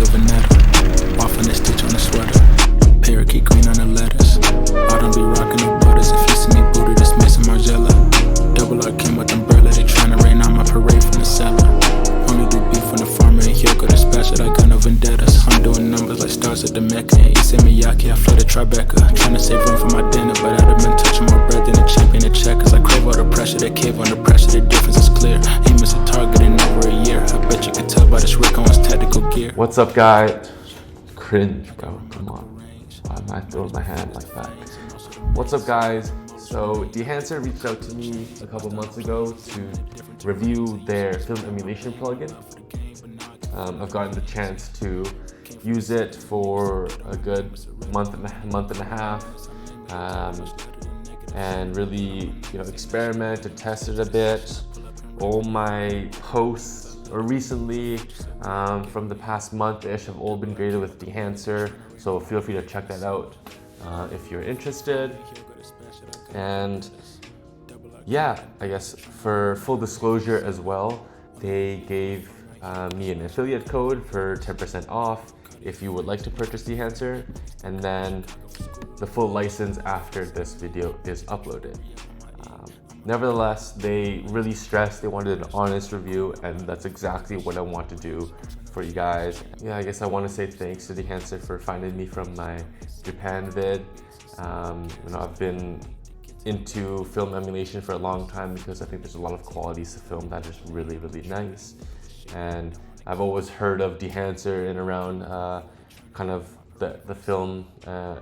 nigga Vignette. Off in the stitch on the sweater. Parakeet green on the lettuce. I don't be rocking the butters. If you see me booted, it's Mason Margiela. Double R came with umbrella. They tryna rain on my parade from the cellar. Only do beef from the farmer and he'll go dispatch it. I got no vendettas. I'm doing numbers like stars at the Mecca. And Issa Miyake, I flooded Tribeca. Tryna save room for my dinner, but I'd have been touching more bread than a champion of checkers. I crave all the pressure, they cave on the pressure. The difference is clear. Aim is a target in over a year. I bet you could tell by this Rick Owens technical gear. What's up, guys? Cringe, bro. Come on. Why am I throwing my hand like that? What's up, guys? So Dehancer reached out to me a couple months ago to review their film emulation plugin. I've gotten the chance to use it for a good month and a half, and really, experiment and test it a bit. All my posts, or recently, from the past month-ish, have all been graded with Dehancer. So feel free to check that out if you're interested. And yeah, I guess for full disclosure as well, they gave me an affiliate code for 10% off if you would like to purchase Dehancer, and then the full license after this video is uploaded. Nevertheless, they really stressed they wanted an honest review, and that's exactly what I want to do for you guys. Yeah, I guess I want to say thanks to Dehancer for finding me from my Japan vid. I've been into film emulation for a long time because I think there's a lot of qualities to film that is really, really nice. And I've always heard of Dehancer in around kind of the film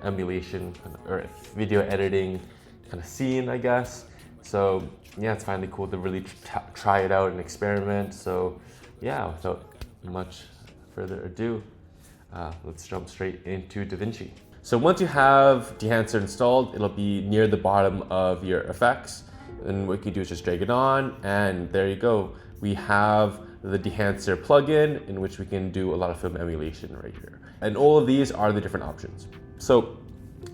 emulation or video editing kind of scene, I guess. So yeah, it's finally cool to really try it out and experiment. So yeah, without much further ado, let's jump straight into DaVinci. So once you have Dehancer installed, it'll be near the bottom of your effects. And what you can do is just drag it on, and there you go. We have the Dehancer plugin in which we can do a lot of film emulation right here. And all of these are the different options. So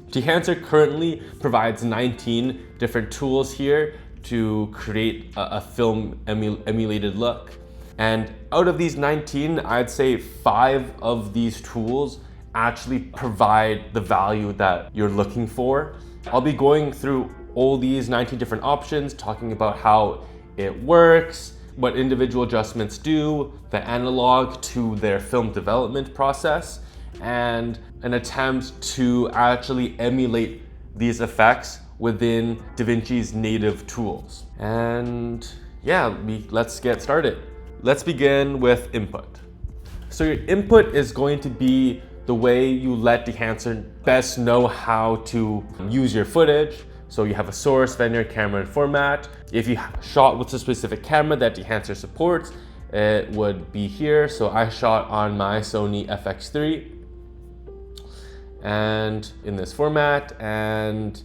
Dehancer currently provides 19 different tools here to create a film emulated look. And out of these 19, I'd say 5 of these tools actually provide the value that you're looking for. I'll be going through all these 19 different options, talking about how it works, what individual adjustments do, the analog to their film development process, and an attempt to actually emulate these effects within DaVinci's native tools. And yeah, let's get started. Let's begin with input. So your input is going to be the way you let Dehancer best know how to use your footage. So you have a source, vendor, camera, and format. If you shot with a specific camera that Dehancer supports, it would be here. So I shot on my Sony FX3 and in this format. And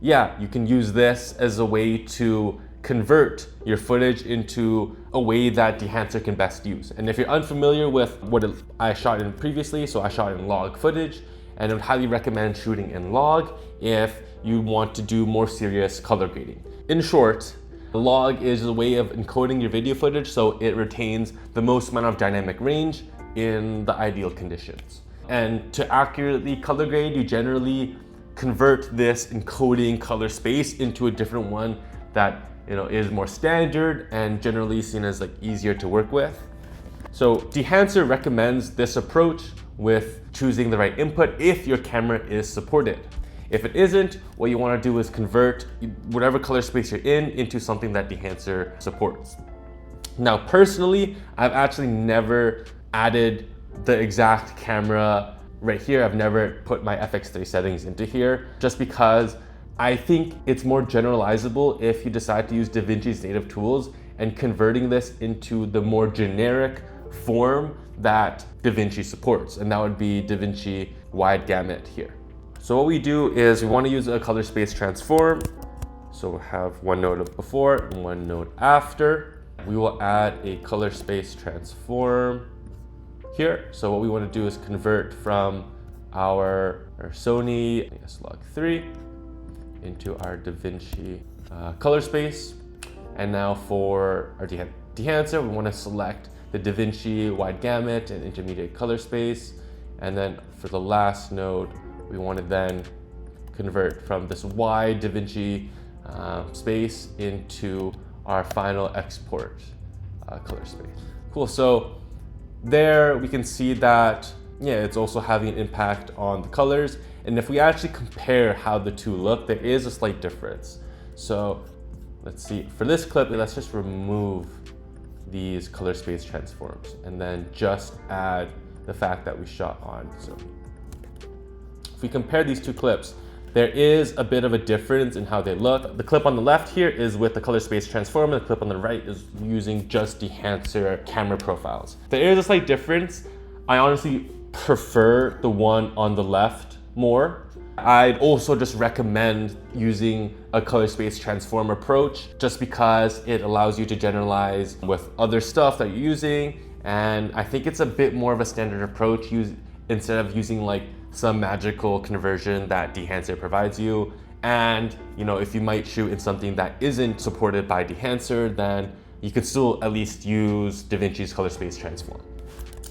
yeah, you can use this as a way to convert your footage into a way that Dehancer can best use. And if you're unfamiliar with what I shot in previously, so I shot in log footage, and I would highly recommend shooting in log if you want to do more serious color grading. In short, log is a way of encoding your video footage so it retains the most amount of dynamic range in the ideal conditions. And to accurately color grade, you generally convert this encoding color space into a different one that is more standard and generally seen as easier to work with. So Dehancer recommends this approach with choosing the right input if your camera is supported. If it isn't, what you want to do is convert whatever color space you're in into something that Dehancer supports. Now, personally, I've actually never added the exact camera right here. I've never put my FX3 settings into here just because I think it's more generalizable if you decide to use DaVinci's native tools and converting this into the more generic form that DaVinci supports, and that would be DaVinci wide gamut here. So what we do is we want to use a color space transform. So we'll have one node before and one node after. We will add a color space transform here. So what we want to do is convert from our Sony log 3 into our DaVinci color space. And now for our Dehancer, we want to select the DaVinci wide gamut and intermediate color space. And then for the last node, we want to then convert from this wide DaVinci space into our final export color space. Cool, so there we can see that, yeah, it's also having an impact on the colors. And if we actually compare how the two look, there is a slight difference. So let's see, for this clip, let's just remove these color space transforms and then just add the fact that we shot on zoom. If we compare these two clips, there is a bit of a difference in how they look. The clip on the left here is with the color space transform, and the clip on the right is using just Dehancer camera profiles. There is a slight difference. I honestly prefer the one on the left more. I'd also just recommend using a color space transform approach just because it allows you to generalize with other stuff that you're using. And I think it's a bit more of a standard approach instead of using like some magical conversion that Dehancer provides you. And you know, if you might shoot in something that isn't supported by Dehancer, then you could still at least use DaVinci's color space transform.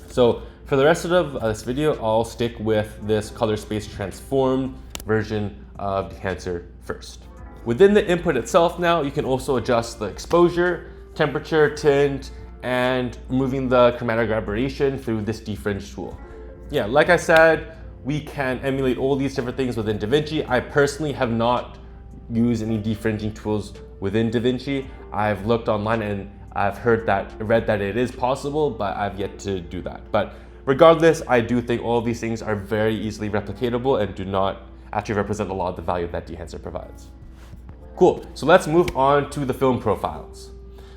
So for the rest of this video, I'll stick with this color space transformed version of Dehancer first. Within the input itself now, you can also adjust the exposure, temperature, tint, and removing the chromatic aberration through this defringe tool. Yeah, like I said, we can emulate all these different things within DaVinci. I personally have not used any defringing tools within DaVinci. I've looked online and I've read that it is possible, but I've yet to do that. But regardless, I do think all of these things are very easily replicatable and do not actually represent a lot of the value that Dehancer provides. Cool, so let's move on to the film profiles.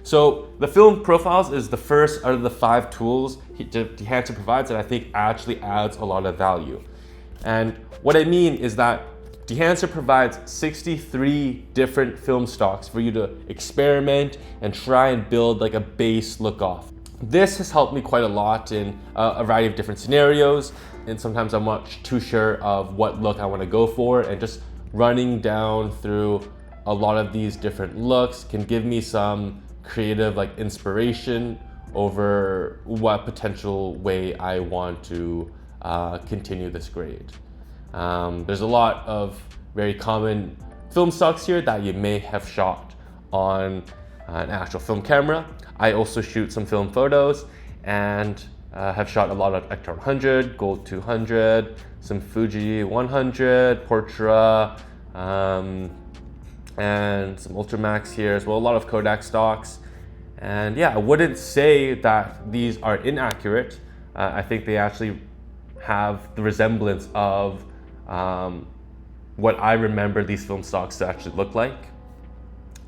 So the film profiles is the first out of the 5 tools Dehancer provides that I think actually adds a lot of value. And what I mean is that Dehancer provides 63 different film stocks for you to experiment and try and build like a base look off. This has helped me quite a lot in a variety of different scenarios, and sometimes I'm not too sure of what look I want to go for, and just running down through a lot of these different looks can give me some creative like inspiration over what potential way I want to continue this grade. There's a lot of very common film stocks here that you may have shot on an actual film camera. I also shoot some film photos and have shot a lot of Ectar 100, Gold 200, some Fuji 100, Portra, and some Ultramax here as well, a lot of Kodak stocks. And yeah, I wouldn't say that these are inaccurate. I think they actually have the resemblance of what I remember these film stocks to actually look like.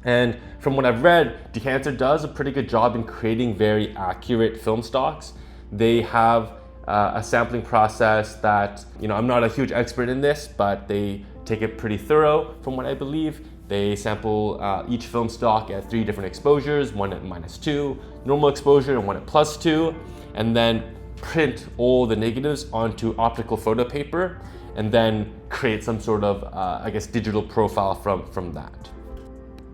And from what I've read, Dehancer does a pretty good job in creating very accurate film stocks. They have a sampling process that, you know, I'm not a huge expert in this, but they take it pretty thorough from what I believe. They sample each film stock at 3 different exposures, one at -2, normal exposure, and one at +2, and then print all the negatives onto optical photo paper, and then create some sort of, I guess, digital profile from that.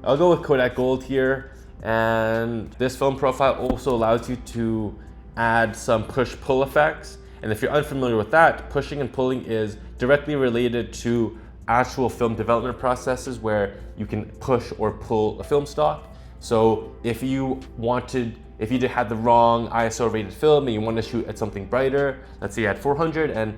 I'll go with Kodak Gold here, and this film profile also allows you to add some push-pull effects. And if you're unfamiliar with that, pushing and pulling is directly related to actual film development processes where you can push or pull a film stock. So if you had the wrong ISO rated film and you want to shoot at something brighter, let's say you had 400 and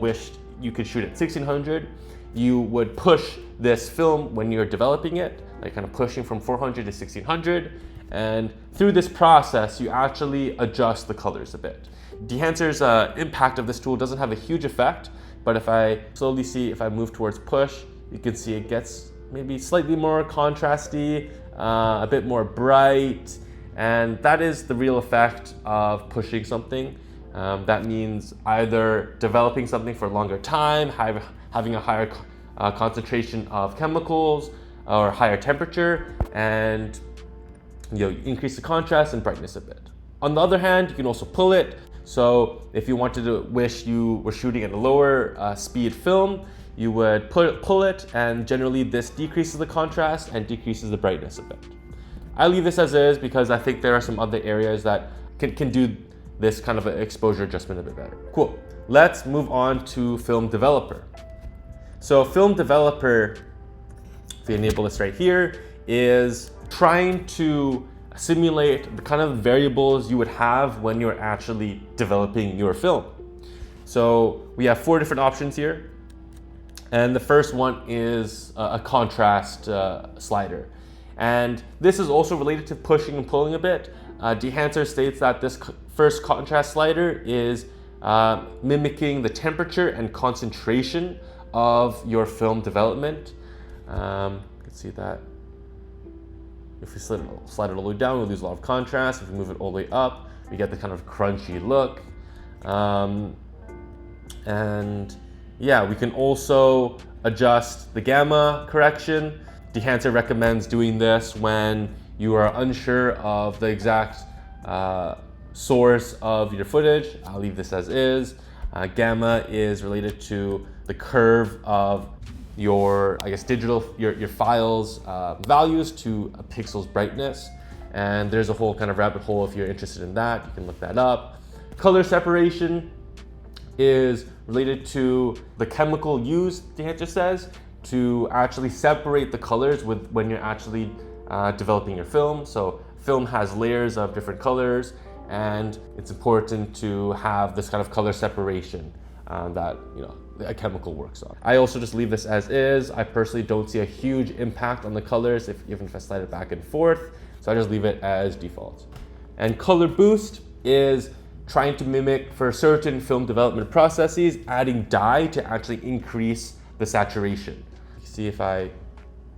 wished you could shoot at 1600, you would push this film when you're developing it, like kind of pushing from 400 to 1600. And through this process, you actually adjust the colors a bit. Dehancer's impact of this tool doesn't have a huge effect, but if I slowly see, if I move towards push, you can see it gets maybe slightly more contrasty, a bit more bright, and that is the real effect of pushing something. That means either developing something for a longer time, having a higher concentration of chemicals or higher temperature, and increase the contrast and brightness a bit. On the other hand, you can also pull it. So if you wanted to wish you were shooting at a lower speed film, you would pull it, and generally this decreases the contrast and decreases the brightness a bit. I leave this as is because I think there are some other areas that can do this kind of exposure adjustment a bit better. Cool. Let's move on to Film Developer. So Film Developer, if we enable this right here, is trying to simulate the kind of variables you would have when you're actually developing your film. So we have 4 different options here. And the first one is a contrast slider. And this is also related to pushing and pulling a bit. Dehancer states that this first contrast slider is mimicking the temperature and concentration of your film development. You can see that if we slide it all the way down, we lose a lot of contrast. If we move it all the way up, we get the kind of crunchy look. And yeah, we can also adjust the gamma correction. Dehancer recommends doing this when you are unsure of the exact source of your footage. I'll leave this as is. Gamma is related to the curve of your, I guess, your files values to a pixel's brightness. And there's a whole kind of rabbit hole if you're interested in that. You can look that up. Color separation is related to the chemical used, Dehancer says, to actually separate the colors when you're actually developing your film. So film has layers of different colors, and it's important to have this kind of color separation that a chemical works on. I also just leave this as is. I personally don't see a huge impact on the colors even if I slide it back and forth, so I just leave it as default. And color boost is trying to mimic, for certain film development processes, adding dye to actually increase the saturation. You see, if I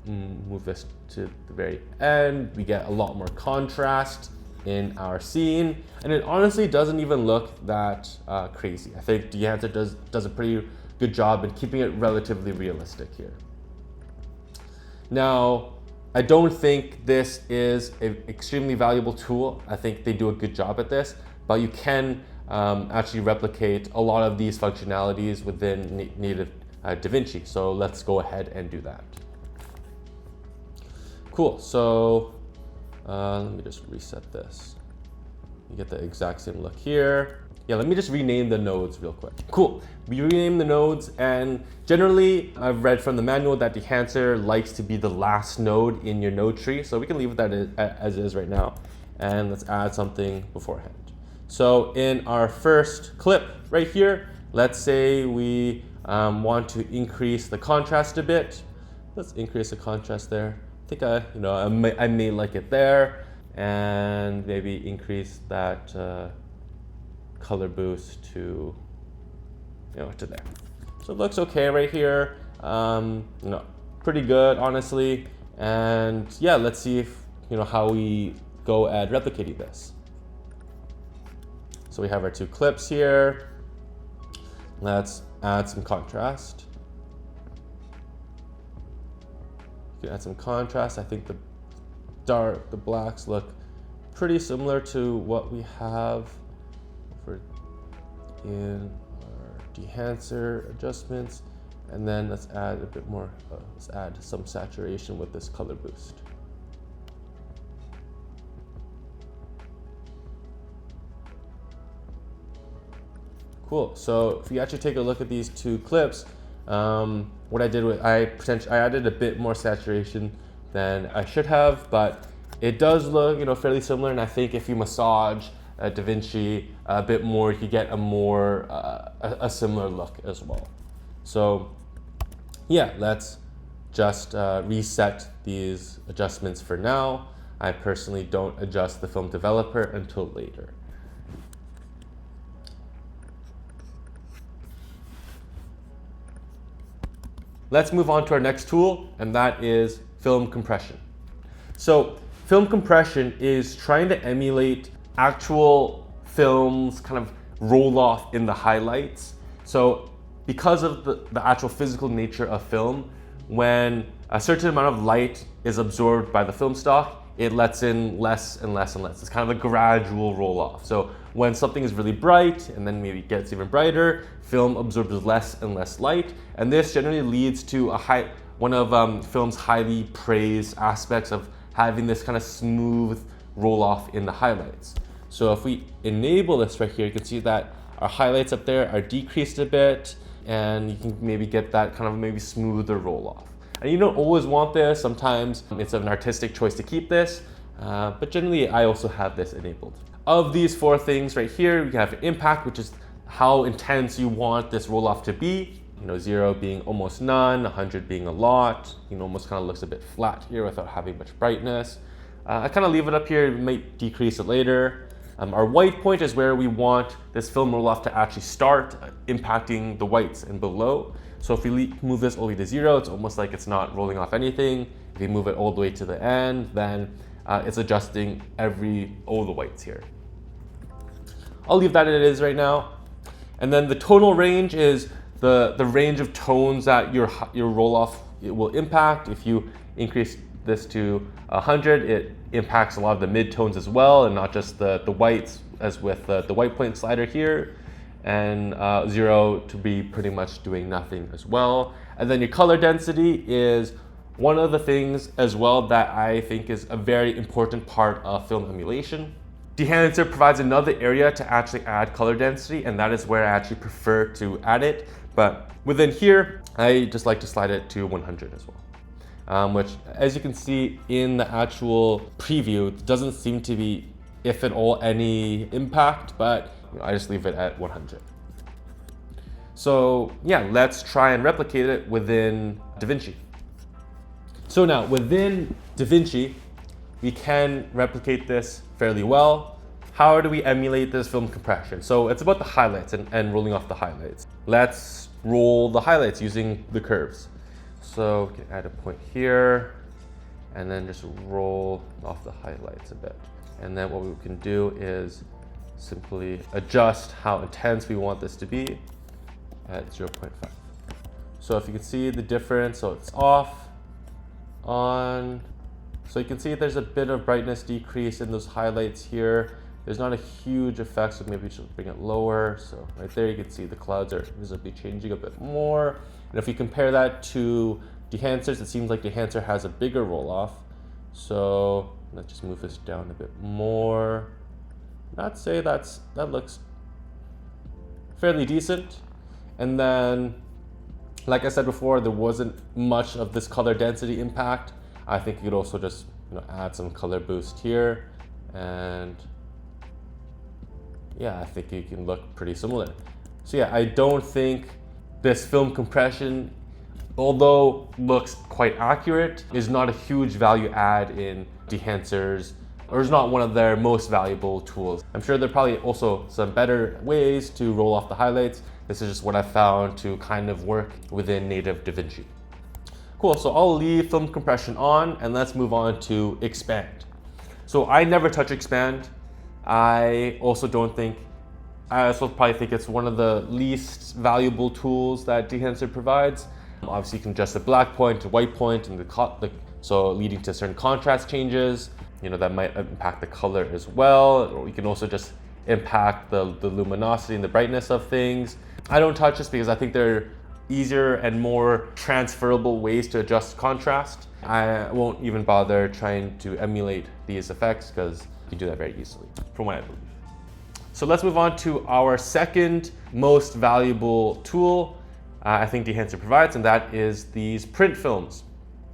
move this to the very end, we get a lot more contrast in our scene, and it honestly doesn't even look that crazy. I think Dehancer does a pretty good job in keeping it relatively realistic here. Now, I don't think this is an extremely valuable tool. I think they do a good job at this, but you can actually replicate a lot of these functionalities within native DaVinci. So let's go ahead and do that. Cool, so let me just reset this. You get the exact same look here. Yeah, let me just rename the nodes real quick. Cool, we rename the nodes, and generally I've read from the manual that Dehancer likes to be the last node in your node tree. So we can leave that as is right now. And let's add something beforehand. So in our first clip right here, let's say we want to increase the contrast a bit. Let's increase the contrast there. I think I may like it there, and maybe increase that color boost to to there. So it looks okay right here. Pretty good, honestly. And yeah, let's see if how we go at replicating this. So we have our 2 clips here. Let's add some contrast. You can add some contrast. I think the blacks look pretty similar to what we have over in our Dehancer adjustments. And then let's add a bit more, let's add some saturation with this color boost. Cool, so if you actually take a look at these 2 clips, what I did was I added a bit more saturation than I should have, but it does look fairly similar, and I think if you massage DaVinci a bit more, you get a similar look as well. So yeah, let's just reset these adjustments for now. I personally don't adjust the film developer until later. Let's move on to our next tool, and that is film compression. So film compression is trying to emulate actual films kind of roll off in the highlights. So because of the actual physical nature of film, when a certain amount of light is absorbed by the film stock, it lets in less and less and less. It's kind of a gradual roll off. So when something is really bright and then maybe gets even brighter, film absorbs less and less light. And this generally leads to one of film's highly praised aspects of having this kind of smooth roll off in the highlights. So if we enable this right here, you can see that our highlights up there are decreased a bit, and you can maybe get that kind of maybe smoother roll off. And you don't always want this. Sometimes it's an artistic choice to keep this, but generally I also have this enabled. Of these 4 things right here, we have impact, which is how intense you want this roll off to be. 0 being almost none, 100 being a lot. Almost kind of looks a bit flat here without having much brightness. I kind of leave it up here, we might decrease it later. Our white point is where we want this film roll off to actually start impacting the whites and below. So if we move this all the way to 0, it's almost like it's not rolling off anything. If we move it all the way to the end, then it's adjusting all the whites here. I'll leave that as it is right now. And then the tonal range is the range of tones that your roll off will impact. If you increase this to 100, it impacts a lot of the mid-tones as well, and not just the whites, as with the white point slider here, and 0 to be pretty much doing nothing as well. And then your color density is one of the things as well that I think is a very important part of film emulation. Dehancer provides another area to actually add color density, and that is where I actually prefer to add it. But within here, I just like to slide it to 100 as well. Which, as you can see in the actual preview, doesn't seem to be, if at all, any impact, but I just leave it at 100. So yeah, let's try and replicate it within DaVinci. So now within DaVinci, we can replicate this fairly well. How do we emulate this film compression? So it's about the highlights and rolling off the highlights. Let's roll the highlights using the curves. So we can add a point here and then just roll off the highlights a bit. And then what we can do is simply adjust how intense we want this to be at 0.5. So if you can see the difference, so it's off, on. So you can see there's a bit of brightness decrease in those highlights here. There's not a huge effect, so maybe we should bring it lower. So right there you can see the clouds are visibly changing a bit more. And if you compare that to Dehancers, it seems like Dehancer has a bigger roll off. So let's just move this down a bit more. I'd say that looks fairly decent. And then, like I said before, there wasn't much of this color density impact. I think you could also just add some color boost here, and yeah, I think you can look pretty similar. So yeah, I don't think this film compression, although looks quite accurate, is not a huge value add in Dehancers, or is not one of their most valuable tools. I'm sure there are probably also some better ways to roll off the highlights. This is just what I found to kind of work within native DaVinci. Cool, so I'll leave film compression on and let's move on to expand. So I never touch expand. I also probably think it's one of the least valuable tools that Dehancer provides. Obviously you can adjust the black point to white point, and so leading to certain contrast changes, that might impact the color as well. Or you can also just impact the luminosity and the brightness of things. I don't touch this because I think they're easier and more transferable ways to adjust contrast. I won't even bother trying to emulate these effects because you can do that very easily, from what I believe. So let's move on to our second most valuable tool I think Dehancer provides, and that is these print films.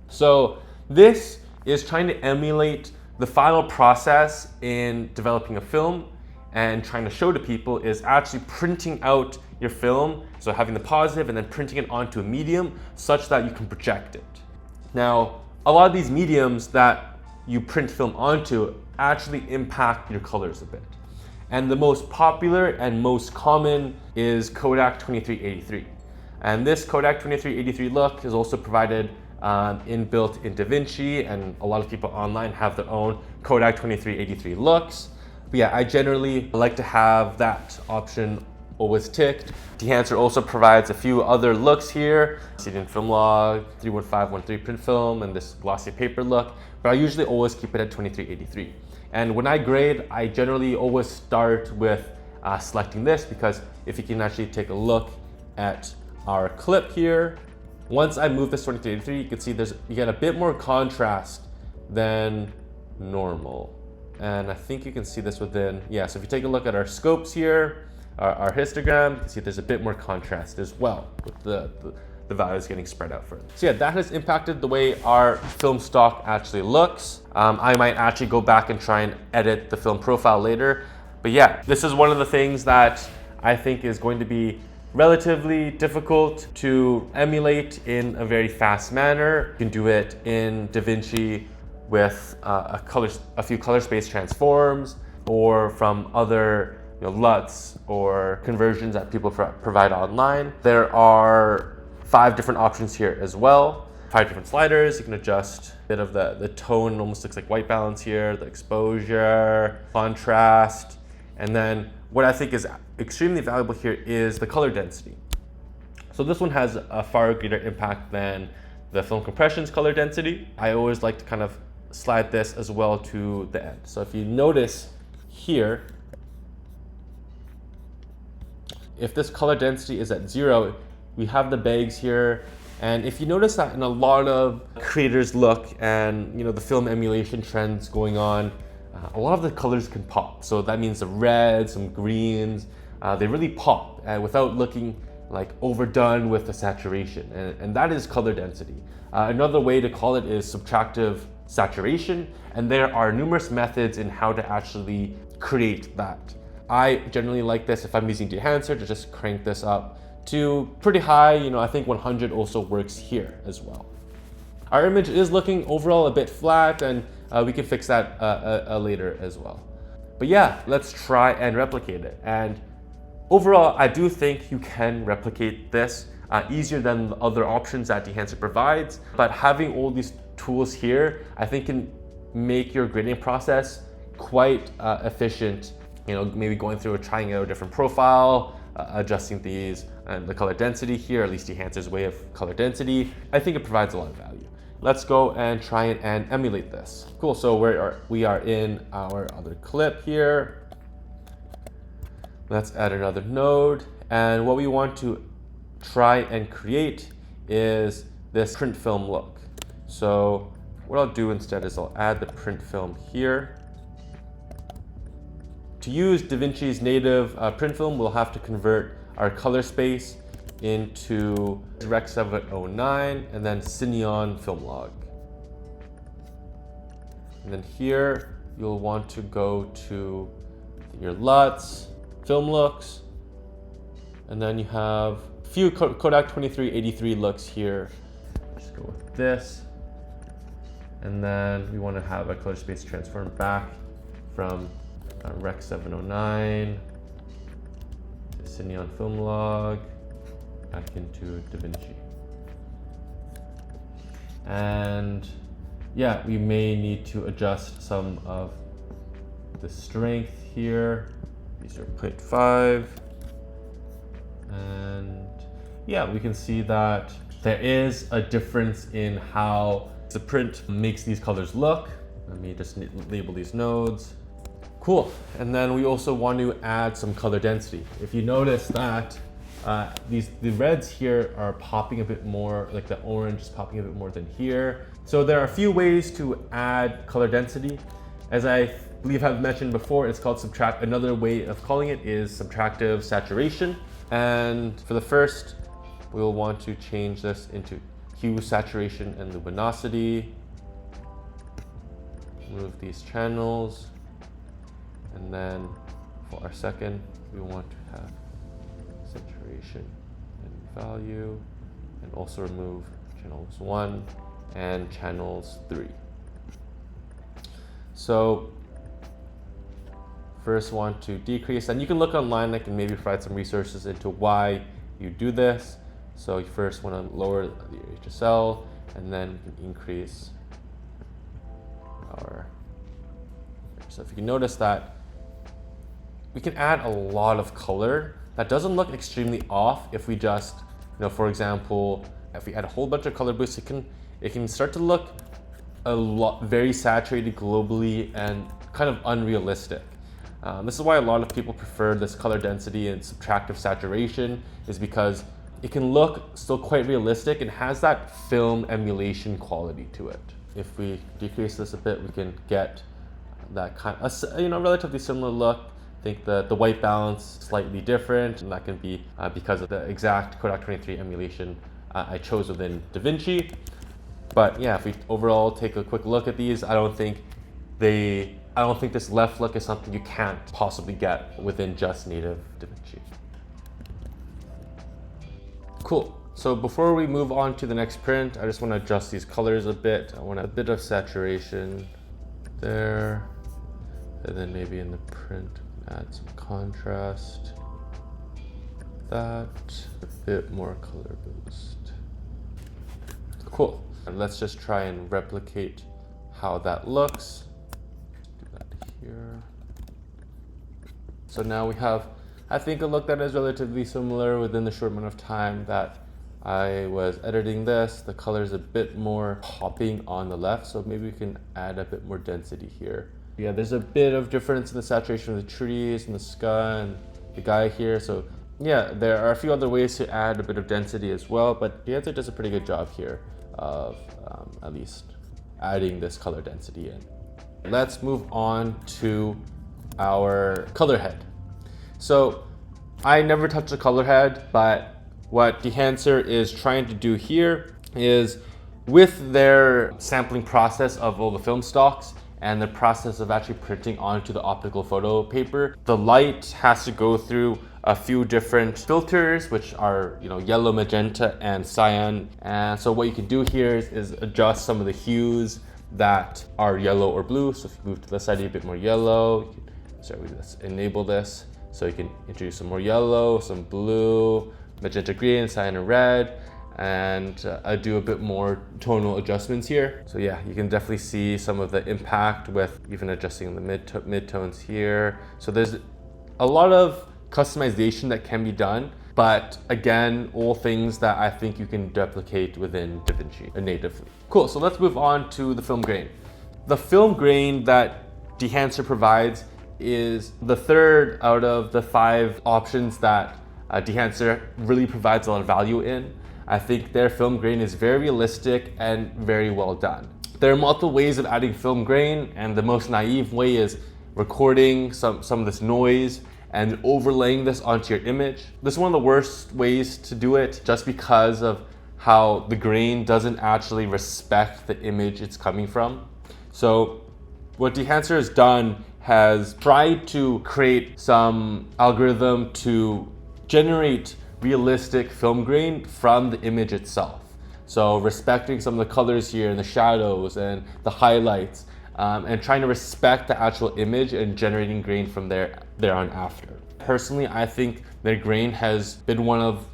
So this is trying to emulate the final process in developing a film, and trying to show to people is actually printing out your film, so having the positive and then printing it onto a medium such that you can project it. Now, a lot of these mediums that you print film onto actually impact your colors a bit. And the most popular and most common is Kodak 2383. And this Kodak 2383 look is also provided inbuilt in DaVinci, and a lot of people online have their own Kodak 2383 looks. But yeah, I generally like to have that option always ticked. Dehancer also provides a few other looks here. Cd film log, 31513 print film, and this glossy paper look, but I usually always keep it at 2383. And when I grade, I generally always start with selecting this, because if you can actually take a look at our clip here, once I move this 2383, you can see you get a bit more contrast than normal. And I think you can see this within, yeah, so if you take a look at our scopes here, our histogram, you can see there's a bit more contrast as well with the values getting spread out further. So yeah, that has impacted the way our film stock actually looks. I might actually go back and try and edit the film profile later. But yeah, this is one of the things that I think is going to be relatively difficult to emulate in a very fast manner. You can do it in DaVinci with a few color space transforms, or from other LUTs or conversions that people provide online. There are 5 different options here as well. 5 different sliders. You can adjust a bit of the tone. It almost looks like white balance here, the exposure, contrast. And then what I think is extremely valuable here is the color density. So this one has a far greater impact than the film compression's color density. I always like to kind of slide this as well to the end. So if you notice here, if this color density is at 0, we have the bags here. And if you notice that in a lot of creators' look and the film emulation trends going on, a lot of the colors can pop. So that means the reds, some greens, they really pop without looking like overdone with the saturation. And that is color density. Another way to call it is subtractive saturation. And there are numerous methods in how to actually create that. I generally like this if I'm using Dehancer to just crank this up to pretty high. I think 100 also works here as well. Our image is looking overall a bit flat, and we can fix that later as well. But yeah, let's try and replicate it. And overall, I do think you can replicate this easier than the other options that Dehancer provides. But having all these tools here, I think can make your grading process quite efficient. Maybe going through and trying out a different profile, adjusting these and the color density here, at least Dehancer's way of color density. I think it provides a lot of value. Let's go and try and emulate this. Cool, so we are in our other clip here. Let's add another node. And what we want to try and create is this print film look. So what I'll do instead is I'll add the print film here. To use DaVinci's native print film, we'll have to convert our color space into Rec 709 and then Cineon film log. And then here, you'll want to go to your LUTs, film looks, and then you have a few Kodak 2383 looks here. Just go with this. And then we want to have a color space transform back from Rec 709 to Cineon film log back into DaVinci. And yeah, we may need to adjust some of the strength here. These are 0.5. And yeah, we can see that there is a difference in how the print makes these colors look. Let me just label these nodes. Cool, and then we also want to add some color density. If you notice that the reds here are popping a bit more, like the orange is popping a bit more than here. So there are a few ways to add color density. As I believe I've mentioned before, it's called subtract. Another way of calling it is subtractive saturation. And for the first, we'll want to change this into hue, saturation, and luminosity. Move these channels. And then for our second, we want to have saturation and value, and also remove channels 1 and channels 3. So first want to decrease, and you can look online. I can maybe provide some resources into why you do this. So you first want to lower the HSL, and then we can increase our. So if you can notice that we can add a lot of color that doesn't look extremely off if we just, for example, if we add a whole bunch of color boosts, it can start to look a lot very saturated globally and kind of unrealistic. This is why a lot of people prefer this color density and subtractive saturation, is because it can look still quite realistic and has that film emulation quality to it. If we decrease this a bit, we can get that kind of, relatively similar look. I think the white balance slightly different, and that can be because of the exact Kodak 23 emulation I chose within DaVinci. But yeah, if we overall take a quick look at these, I don't think this left look is something you can't possibly get within just native DaVinci. Cool. So before we move on to the next print, I just want to adjust these colors a bit. I want a bit of saturation there, and then maybe in the print add some contrast. That, a bit more color boost. Cool. And let's just try and replicate how that looks. Do that here. So now we have, I think, a look that is relatively similar within the short amount of time that I was editing this. The color is a bit more popping on the left, so maybe we can add a bit more density here. Yeah, there's a bit of difference in the saturation of the trees and the sky and the guy here. So yeah, there are a few other ways to add a bit of density as well, but Dehancer does a pretty good job here of at least adding this color density in. Let's move on to our color head. So I never touch the color head, but what Dehancer is trying to do here is, with their sampling process of all the film stocks and the process of actually printing onto the optical photo paper, the light has to go through a few different filters, which are yellow, magenta, and cyan. And so what you can do here is adjust some of the hues that are yellow or blue. So if you move to the side a bit more yellow, let's enable this. So you can introduce some more yellow, some blue, magenta green, cyan and red, and I do a bit more tonal adjustments here. So yeah, you can definitely see some of the impact with even adjusting the midtones here. So there's a lot of customization that can be done, but again, all things that I think you can replicate within DaVinci natively. Cool, so let's move on to the film grain. The film grain that Dehancer provides is the third out of the 5 options that Dehancer really provides a lot of value in. I think their film grain is very realistic and very well done. There are multiple ways of adding film grain, and the most naive way is recording some of this noise and overlaying this onto your image. This is one of the worst ways to do it, just because of how the grain doesn't actually respect the image it's coming from. So what Dehancer has done has tried to create some algorithm to generate realistic film grain from the image itself. So respecting some of the colors here and the shadows and the highlights, and trying to respect the actual image and generating grain from there on after. Personally, I think their grain has been one of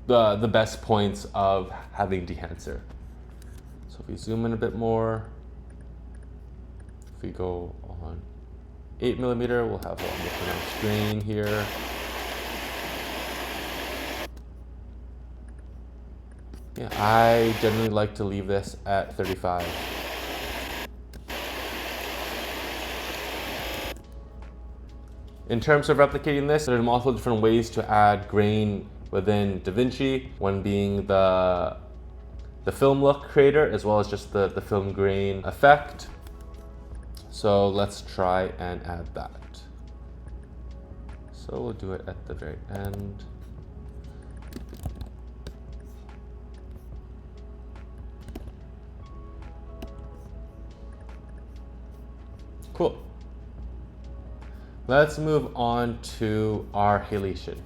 the best points of having Dehancer. So if we zoom in a bit more, if we go on 8mm, we'll have a more pronounced grain here. Yeah, I generally like to leave this at 35. In terms of replicating this, there are multiple different ways to add grain within DaVinci, one being the film look creator, as well as just the film grain effect. So let's try and add that. So we'll do it at the very end. Cool. Let's move on to our halation.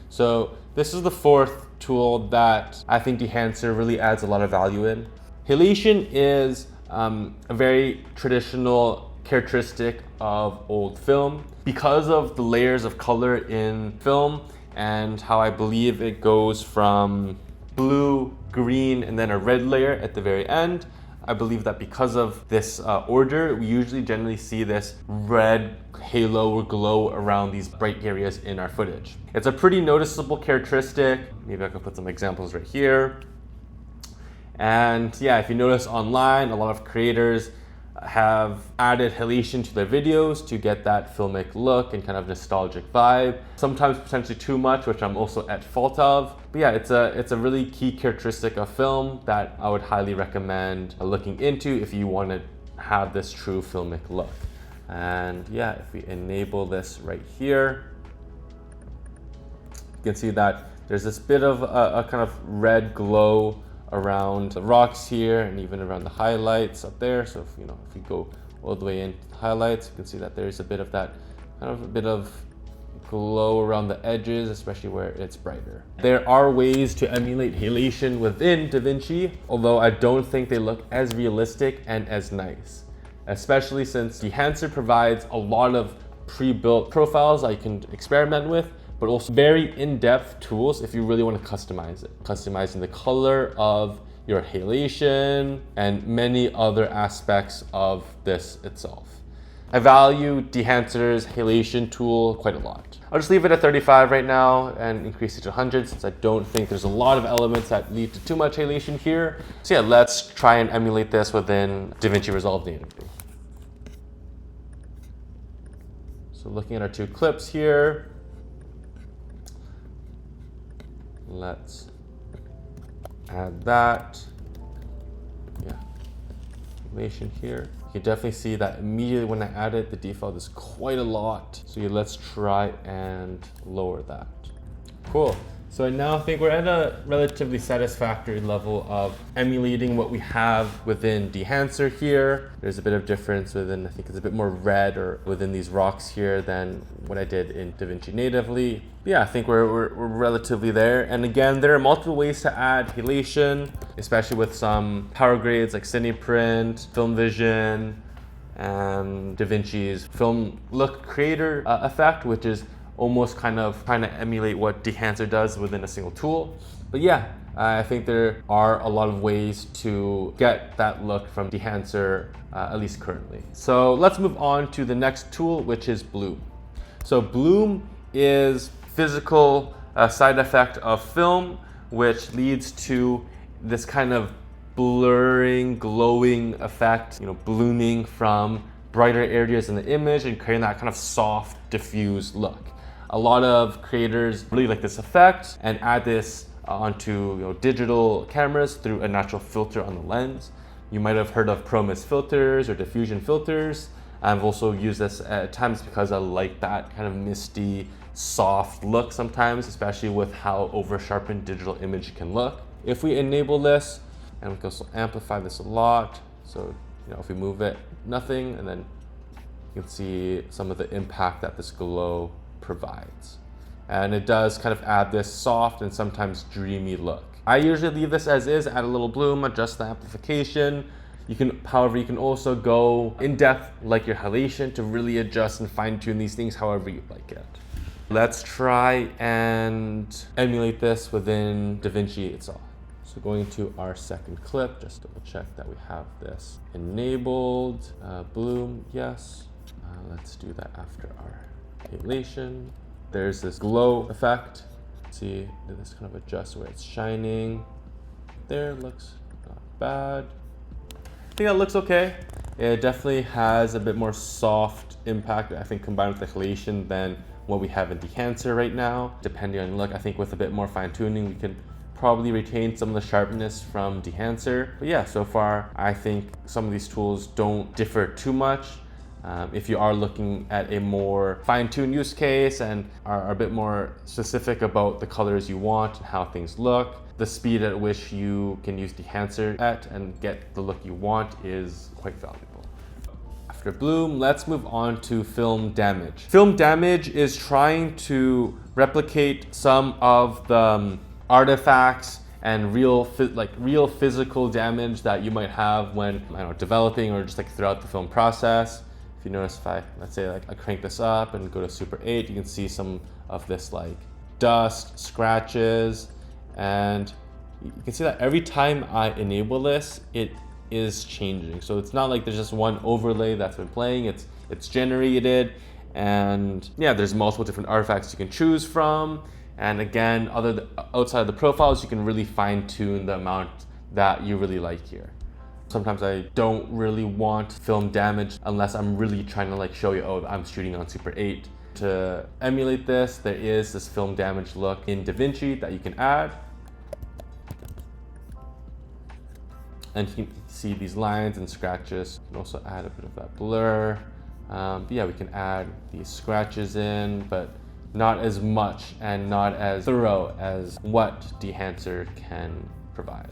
So this is the 4th tool that I think Dehancer really adds a lot of value in. Halation is a very traditional characteristic of old film. Because of the layers of color in film and how I believe it goes from blue, green, and then a red layer at the very end, I believe that because of this order, we usually generally see this red halo or glow around these bright areas in our footage. It's a pretty noticeable characteristic. Maybe I could put some examples right here. And yeah, if you notice online, a lot of creators have added halation to their videos to get that filmic look and kind of nostalgic vibe. Sometimes potentially too much, which I'm also at fault of. But yeah, it's a really key characteristic of film that I would highly recommend looking into if you want to have this true filmic look. And yeah, if we enable this right here, you can see that there's this bit of a kind of red glow around the rocks here and even around the highlights up there. So if you go all the way into the highlights, you can see that there's a bit of that kind of a bit of glow around the edges, especially where it's brighter. There are ways to emulate halation within DaVinci, although I don't think they look as realistic and as nice, especially since Dehancer provides a lot of pre-built profiles that you can experiment with, but also very in-depth tools if you really want to customize it. Customizing the color of your halation and many other aspects of this itself. I value Dehancer's halation tool quite a lot. I'll just leave it at 35 right now and increase it to 100 since I don't think there's a lot of elements that lead to too much halation here. So yeah, let's try and emulate this within DaVinci Resolve natively. So looking at our two clips here, let's add that. Yeah, Emulation here. You can definitely see that immediately when I add it, the default is quite a lot. So yeah, let's try and lower that. Cool. So I now think we're at a relatively satisfactory level of emulating what we have within Dehancer here. There's a bit of difference within, I think it's a bit more red or within these rocks here than what I did in DaVinci natively. But yeah, I think we're relatively there. And again, there are multiple ways to add halation, especially with some power grades like Cineprint, Film Vision, and DaVinci's Film Look Creator effect, which is almost kind of trying to emulate what Dehancer does within a single tool. But yeah, I think there are a lot of ways to get that look from Dehancer, at least currently. So let's move on to the next tool, which is Bloom. So Bloom is physical side effect of film, which leads to this kind of blurring, glowing effect, blooming from brighter areas in the image and creating that kind of soft, diffuse look. A lot of creators really like this effect and add this onto digital cameras through a natural filter on the lens. You might have heard of ProMist filters or diffusion filters. I've also used this at times because I like that kind of misty, soft look sometimes, especially with how over-sharpened digital image can look. If we enable this, and we can also amplify this a lot, so if we move it, nothing, and then you can see some of the impact that this glow provides. And it does kind of add this soft and sometimes dreamy look. I usually leave this as is, add a little bloom, adjust the amplification. However, you can also go in depth like your halation to really adjust and fine tune these things however you like it. Let's try and emulate this within DaVinci itself. So going to our second clip, just double check that we have this enabled. Bloom, yes. Let's do that after our halation. There's this glow effect. See, this kind of adjusts where it's shining. There, looks not bad. I think that looks okay. It definitely has a bit more soft impact, I think, combined with the halation than what we have in Dehancer right now. Depending on look, I think with a bit more fine tuning, we can probably retain some of the sharpness from Dehancer. But yeah, so far, I think some of these tools don't differ too much. If you are looking at a more fine-tuned use case and are a bit more specific about the colors you want and how things look, the speed at which you can use Dehancer and get the look you want is quite valuable. After Bloom, let's move on to Film Damage. Film Damage is trying to replicate some of the artifacts and real physical damage that you might have when developing or just throughout the film process. If you notice, let's say I crank this up and go to Super 8, you can see some of this dust, scratches, and you can see that every time I enable this, it is changing. So it's not like there's just one overlay that's been playing, it's generated, and yeah, there's multiple different artifacts you can choose from. And again, outside of the profiles, you can really fine tune the amount that you really like here. Sometimes I don't really want film damage unless I'm really trying to show you, oh, I'm shooting on Super 8. To emulate this, there is this film damage look in DaVinci that you can add. And you can see these lines and scratches. You can also add a bit of that blur. But yeah, we can add these scratches in, but not as much and not as thorough as what Dehancer can provide.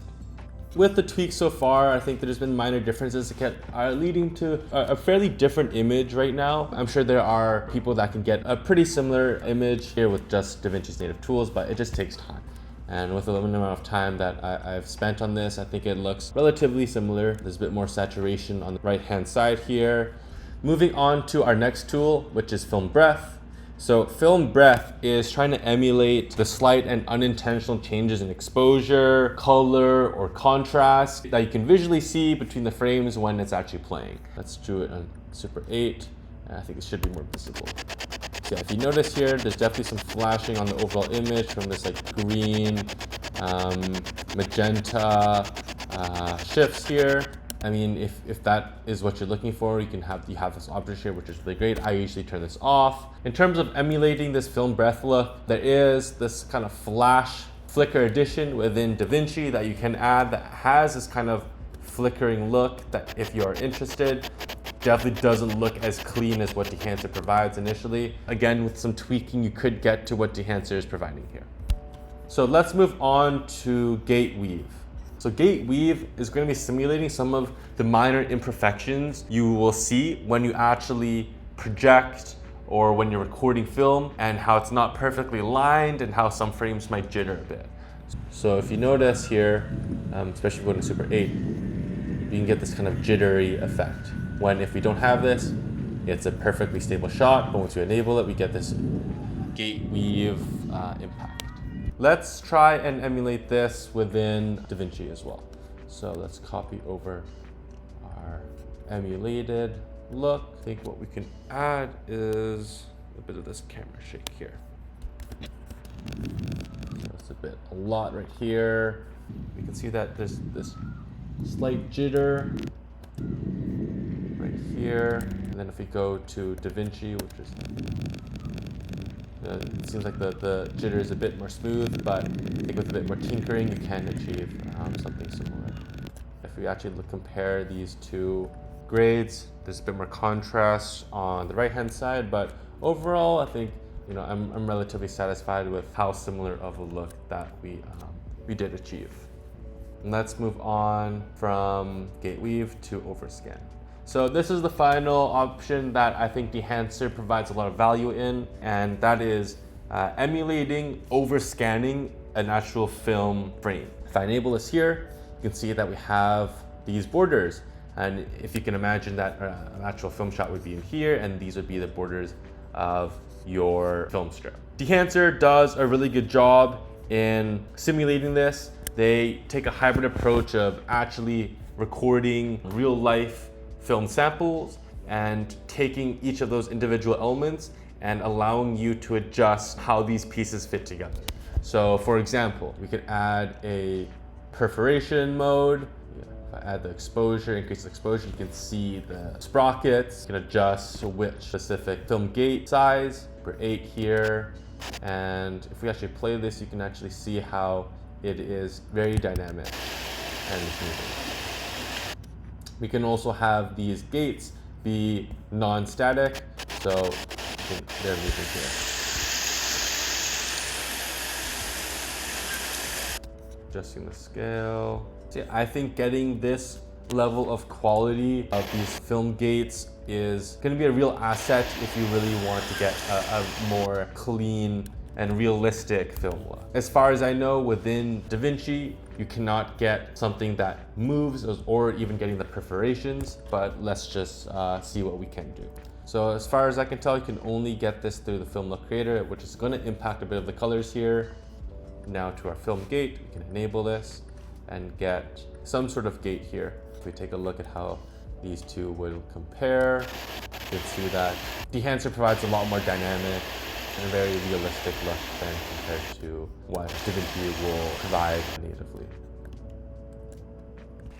With the tweaks so far, I think there's been minor differences that are leading to a fairly different image right now. I'm sure there are people that can get a pretty similar image here with just DaVinci's native tools, but it just takes time. And with the limited amount of time that I've spent on this, I think it looks relatively similar. There's a bit more saturation on the right-hand side here. Moving on to our next tool, which is Film Breath. So Film Breath is trying to emulate the slight and unintentional changes in exposure, color, or contrast that you can visually see between the frames when it's actually playing. Let's do it on Super 8, and I think it should be more visible. So if you notice here, there's definitely some flashing on the overall image from this like green, magenta shifts here. I mean, if that is what you're looking for, you have this option here, which is really great. I usually turn this off. In terms of emulating this Film Breath look, there is this kind of flash flicker addition within DaVinci that you can add that has this kind of flickering look that, if you're interested, definitely doesn't look as clean as what Dehancer provides initially. Again, with some tweaking, you could get to what Dehancer is providing here. So let's move on to Gate Weave. So Gate Weave is going to be simulating some of the minor imperfections you will see when you actually project or when you're recording film, and how it's not perfectly lined and how some frames might jitter a bit. So if you notice here, especially going to Super 8, you can get this kind of jittery effect. When if we don't have this, it's a perfectly stable shot, but once you enable it, we get this Gate Weave impact. Let's try and emulate this within DaVinci as well. So let's copy over our emulated look. I think what we can add is a bit of this camera shake here. So it's a lot right here. We can see that there's this slight jitter right here. And then if we go to DaVinci, which is it seems like the jitter is a bit more smooth, but I think with a bit more tinkering, you can achieve something similar. If we actually compare these two grades, there's a bit more contrast on the right-hand side, but overall, I think I'm relatively satisfied with how similar of a look that we did achieve. And let's move on from Gate Weave to Overscan. So this is the final option that I think Dehancer provides a lot of value in, and that is emulating overscanning an actual film frame. If I enable this here, you can see that we have these borders. And if you can imagine that an actual film shot would be in here, and these would be the borders of your film strip. Dehancer does a really good job in simulating this. They take a hybrid approach of actually recording real life film samples and taking each of those individual elements and allowing you to adjust how these pieces fit together. So for example, we could add a perforation mode. If I add the exposure, increase the exposure, you can see the sprockets. You can adjust which specific film gate size. We're 8 here. And if we actually play this, you can actually see how it is very dynamic and moving. We can also have these gates be non-static, so they're moving here. Adjusting the scale. See, I think getting this level of quality of these film gates is going to be a real asset if you really want to get a more clean and realistic film look. As far as I know, within DaVinci, you cannot get something that moves or even getting the perforations, but let's just see what we can do. So as far as I can tell, you can only get this through the Film Look Creator, which is going to impact a bit of the colors here. Now to our film gate, we can enable this and get some sort of gate here. If we take a look at how these two will compare, you can see that Dehancer provides a lot more dynamic and a very realistic look than compared to what DaVinci will provide natively.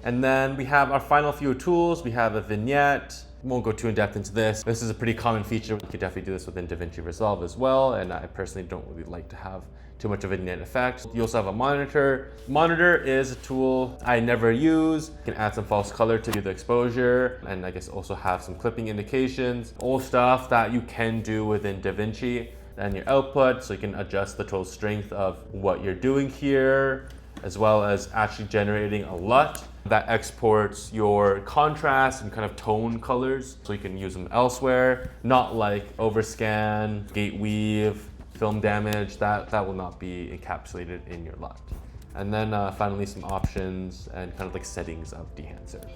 And then we have our final few tools. We have a Vignette, Won't go too in depth into this. This is a pretty common feature. You could definitely do this within DaVinci Resolve as well, and I personally don't really like to have too much of a vignette effect. You also have a monitor. Monitor is a tool I never use. You can add some false color to the exposure, and I guess also have some clipping indications. All stuff that you can do within DaVinci. And your output, so you can adjust the total strength of what you're doing here, as well as actually generating a LUT that exports your contrast and kind of tone colors, so you can use them elsewhere, not like Overscan, gate weave, film damage, that will not be encapsulated in your LUT. And then finally some options and kind of like settings of Dehancer.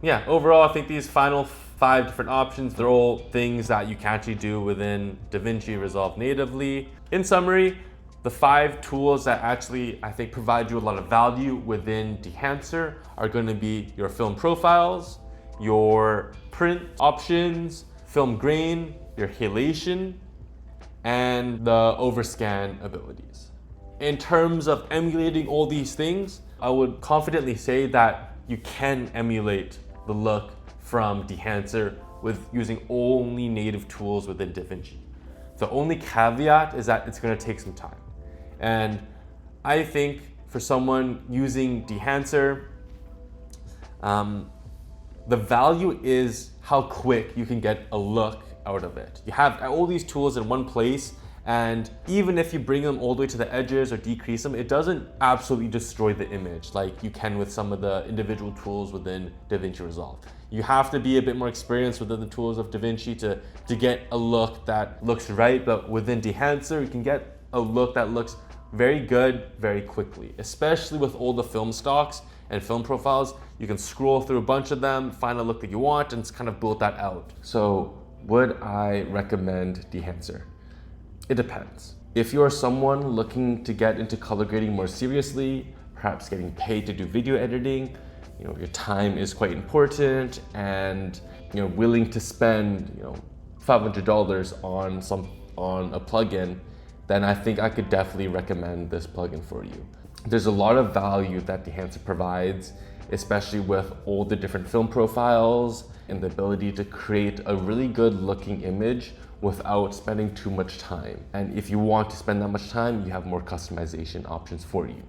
Yeah, overall, I think these final 5 different options, they're all things that you can actually do within DaVinci Resolve natively. In summary, the 5 tools that actually, I think, provide you a lot of value within Dehancer are going to be your film profiles, your print options, film grain, your halation, and the overscan abilities. In terms of emulating all these things, I would confidently say that you can emulate the look from Dehancer with using only native tools within DaVinci. The only caveat is that it's going to take some time. And I think for someone using Dehancer, the value is how quick you can get a look out of it. You have all these tools in one place, and even if you bring them all the way to the edges or decrease them, it doesn't absolutely destroy the image like you can with some of the individual tools within DaVinci Resolve. You have to be a bit more experienced within the tools of DaVinci to get a look that looks right, but within Dehancer, you can get a look that looks very good very quickly, especially with all the film stocks and film profiles. You can scroll through a bunch of them, find a look that you want, and kind of build that out. So would I recommend Dehancer? It depends. If you're someone looking to get into color grading more seriously, perhaps getting paid to do video editing, your time is quite important, and you're willing to spend $500 on a plugin, then I think I could definitely recommend this plugin for you. There's a lot of value that Dehancer provides, especially with all the different film profiles and the ability to create a really good looking image without spending too much time. And if you want to spend that much time, you have more customization options for you.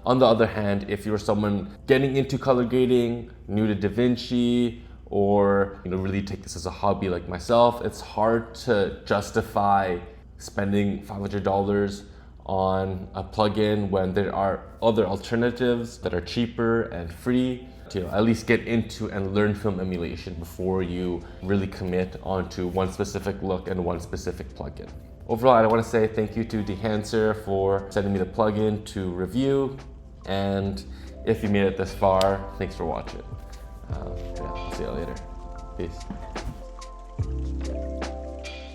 On the other hand, if you're someone getting into color grading, new to DaVinci, or really take this as a hobby like myself, it's hard to justify spending $500 on a plugin when there are other alternatives that are cheaper and free to at least get into and learn film emulation before you really commit onto one specific look and one specific plugin. Overall, I want to say thank you to Dehancer for sending me the plugin to review, and if you made it this far, thanks for watching. I'll see you later. Peace.